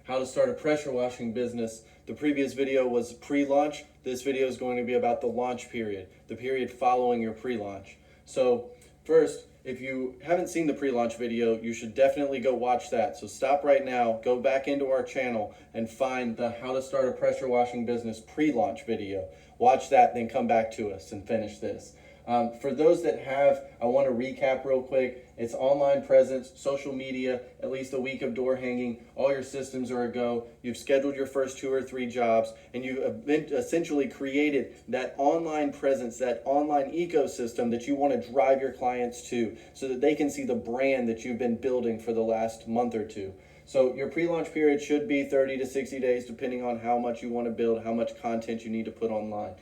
how to start a pressure washing business. The previous video was pre-launch. This video is going to be about the launch period, the period following your pre-launch. So first, if you haven't seen the pre-launch video, you should definitely go watch that. So stop right now, go back into our channel and find the how to start a pressure washing business pre-launch video. Watch that, then come back to us and finish this. For those that have, I want to recap real quick. It's online presence, social media, at least a week of door hanging, all your systems are a go. You've scheduled your first 2 or 3 jobs, and you've essentially created that online presence, that online ecosystem that you want to drive your clients to so that they can see the brand that you've been building for the last month or two. So your pre-launch period should be 30 to 60 days, depending on how much you want to build, how much content you need to put online.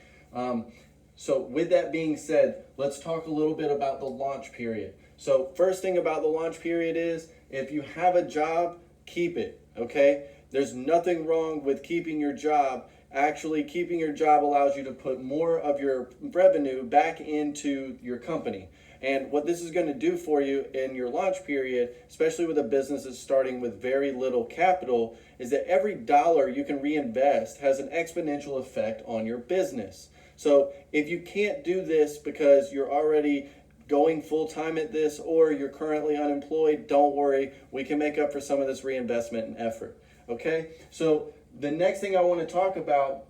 So with that being said, let's talk a little bit about the launch period. So first thing about the launch period is if you have a job, keep it, okay? There's nothing wrong with keeping your job. Actually, keeping your job allows you to put more of your revenue back into your company. And what this is going to do for you in your launch period, especially with a business that's starting with very little capital, is that every dollar you can reinvest has an exponential effect on your business. So if you can't do this because you're already going full-time at this or you're currently unemployed, don't worry. We can make up for some of this reinvestment and effort. Okay? So the next thing I want to talk about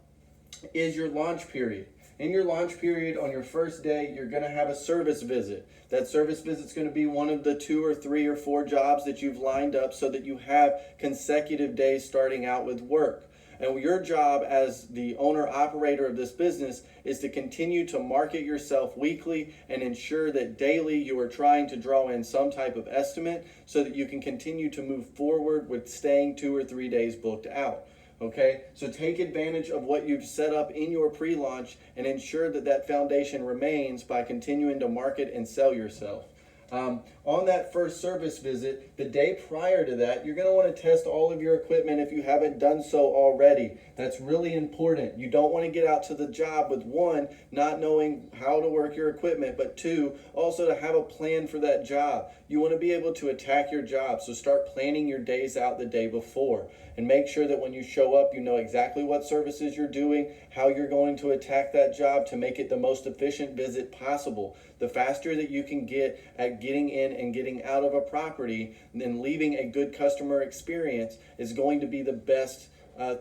is your launch period. In your launch period, on your first day, you're going to have a service visit. That service visit is going to be one of the 2 or 3 or 4 jobs that you've lined up so that you have consecutive days starting out with work. And your job as the owner operator of this business is to continue to market yourself weekly and ensure that daily you are trying to draw in some type of estimate so that you can continue to move forward with staying 2 or 3 days booked out. Okay, so take advantage of what you've set up in your pre-launch and ensure that that foundation remains by continuing to market and sell yourself. On that first service visit, the day prior to that, you're going to want to test all of your equipment if you haven't done so already. That's really important. You don't want to get out to the job with 1, not knowing how to work your equipment, but 2, also to have a plan for that job. You want to be able to attack your job, so start planning your days out the day before and make sure that when you show up, you know exactly what services you're doing, how you're going to attack that job to make it the most efficient visit possible. The faster that you can get at getting in and getting out of a property and leaving a good customer experience is going to be the best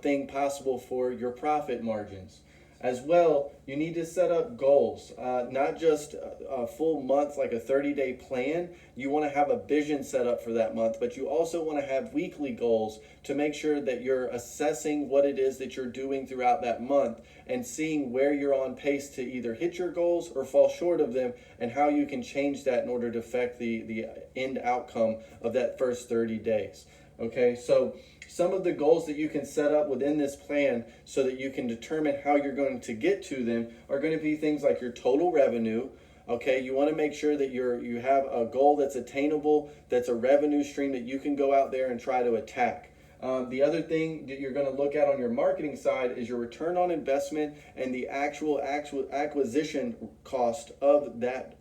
thing possible for your profit margins. As well, you need to set up goals, not just a full month like a 30-day plan. You want to have a vision set up for that month, but you also want to have weekly goals to make sure that you're assessing what it is that you're doing throughout that month and seeing where you're on pace to either hit your goals or fall short of them and how you can change that in order to affect the end outcome of that first 30 days. Okay, so some of the goals that you can set up within this plan so that you can determine how you're going to get to them are going to be things like your total revenue. Okay, you want to make sure that you have a goal that's attainable, that's a revenue stream that you can go out there and try to attack. The other thing that you're going to look at on your marketing side is your return on investment and the actual acquisition cost of that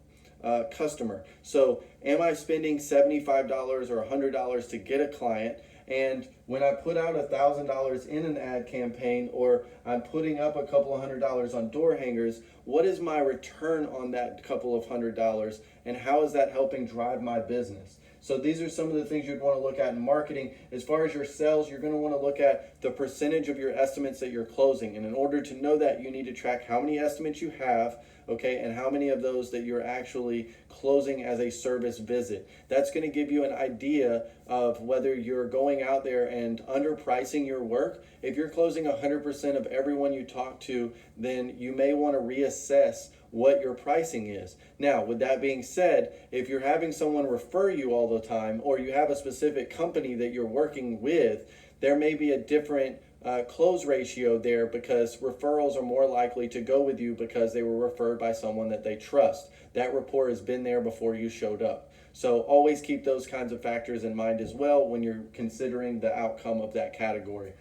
customer. So am I spending $75 or $100 to get a client? And when I put out $1,000 in an ad campaign, or I'm putting up a couple of $100s on door hangers, what is my return on that couple of $100, and how is that helping drive my business? So these are some of the things you'd want to look at in marketing. As far as your sales, you're going to want to look at the percentage of your estimates that you're closing. And in order to know that, you need to track how many estimates you have, okay, and how many of those that you're actually closing as a service visit. That's going to give you an idea of whether you're going out there and underpricing your work. If you're closing 100% of everyone you talk to, then you may want to reassess what your pricing is. Now, with that being said, if you're having someone refer you all the time, or you have a specific company that you're working with, there may be a different close ratio there because referrals are more likely to go with you because they were referred by someone that they trust. That rapport has been there before you showed up. So always keep those kinds of factors in mind as well when you're considering the outcome of that category.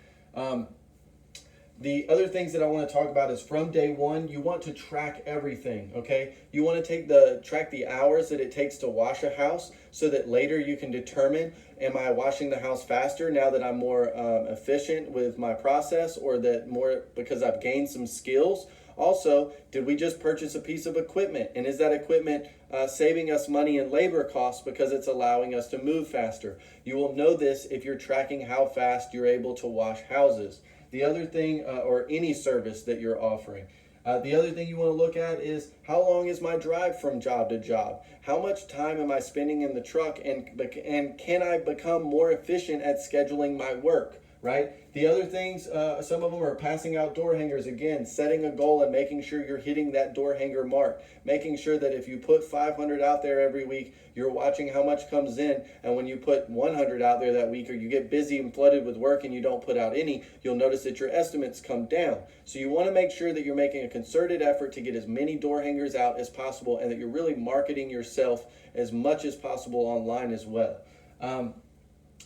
The other things that I want to talk about is from day one, you want to track everything, okay? You want to track the hours that it takes to wash a house so that later you can determine, am I washing the house faster now that I'm more efficient with my process, or that more because I've gained some skills? Also, did we just purchase a piece of equipment? And is that equipment saving us money and labor costs because it's allowing us to move faster? You will know this if you're tracking how fast you're able to wash houses. The other thing, or any service that you're offering. The other thing you want to look at is, how long is my drive from job to job? How much time am I spending in the truck, and can I become more efficient at scheduling my work, right? The other things, some of them are passing out door hangers. Again, setting a goal and making sure you're hitting that door hanger mark. Making sure that if you put 500 out there every week, you're watching how much comes in. And when you put 100 out there that week, or you get busy and flooded with work and you don't put out any, you'll notice that your estimates come down. So you want to make sure that you're making a concerted effort to get as many door hangers out as possible, and that you're really marketing yourself as much as possible online as well.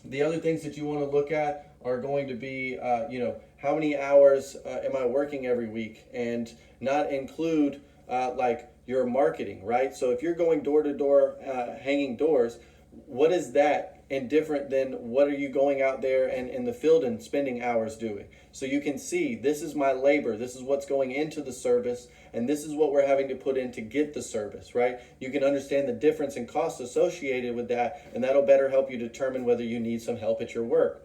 The other things that you want to look at are going to be, how many hours am I working every week, and not include like your marketing, right? So if you're going door to door, hanging doors, what is that and different than what are you going out there and in the field and spending hours doing? So you can see, this is my labor, this is what's going into the service, and this is what we're having to put in to get the service, right? You can understand the difference in costs associated with that, and that'll better help you determine whether you need some help at your work.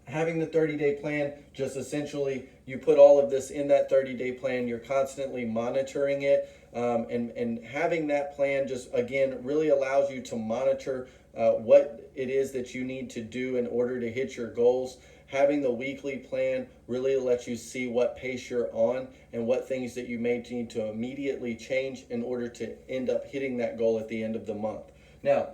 Having the 30-day plan, just essentially you put all of this in that 30-day plan. You're constantly monitoring it, and having that plan just, again, really allows you to monitor what it is that you need to do in order to hit your goals. Having the weekly plan really lets you see what pace you're on and what things that you may need to immediately change in order to end up hitting that goal at the end of the month. Now,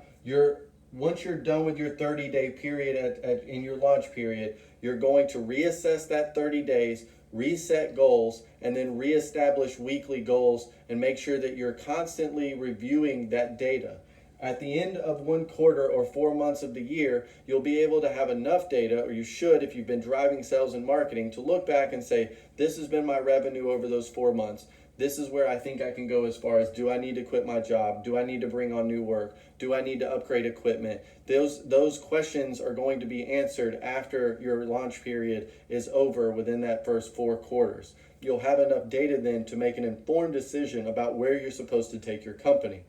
once you're done with your 30-day period in your launch period, you're going to reassess that 30 days, reset goals, and then reestablish weekly goals, and make sure that you're constantly reviewing that data. At the end of one quarter or 4 months of the year, you'll be able to have enough data, or you should if you've been driving sales and marketing, to look back and say, this has been my revenue over those 4 months. This is where I think I can go as far as, do I need to quit my job? Do I need to bring on new work? Do I need to upgrade equipment? Those questions are going to be answered after your launch period is over within that first 4 quarters. You'll have enough data then to make an informed decision about where you're supposed to take your company.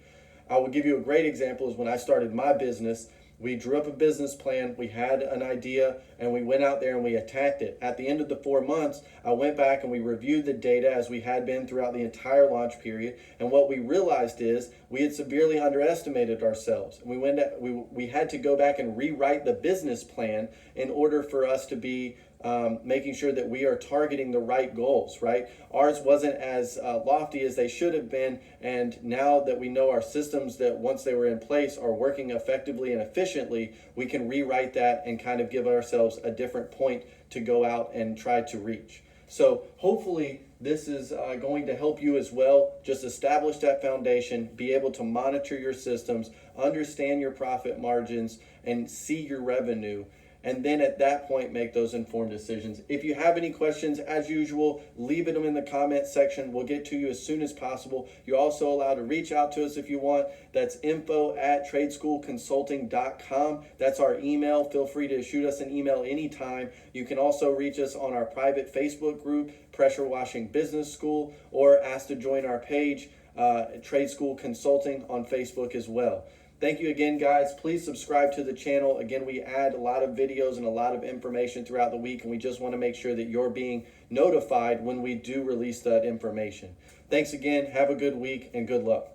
I will give you a great example is when I started my business. We drew up a business plan, we had an idea, and we went out there and we attacked it. At the end of the 4 months, I went back and we reviewed the data as we had been throughout the entire launch period. And what we realized is we had severely underestimated ourselves. We had to go back and rewrite the business plan in order for us to be making sure that we are targeting the right goals, right? Ours wasn't as lofty as they should have been, and now that we know our systems, that once they were in place, are working effectively and efficiently, we can rewrite that and kind of give ourselves a different point to go out and try to reach. So hopefully this is going to help you as well. Just establish that foundation, be able to monitor your systems, understand your profit margins, and see your revenue. And then at that point, make those informed decisions. If you have any questions, as usual, leave them in the comment section. We'll get to you as soon as possible. You're also allowed to reach out to us if you want. That's info@tradeschoolconsulting.com. That's our email. Feel free to shoot us an email anytime. You can also reach us on our private Facebook group, Pressure Washing Business School, or ask to join our page, Trade School Consulting, on Facebook as well. Thank you again, guys. Please subscribe to the channel. Again, we add a lot of videos and a lot of information throughout the week, and we just want to make sure that you're being notified when we do release that information. Thanks again. Have a good week and good luck.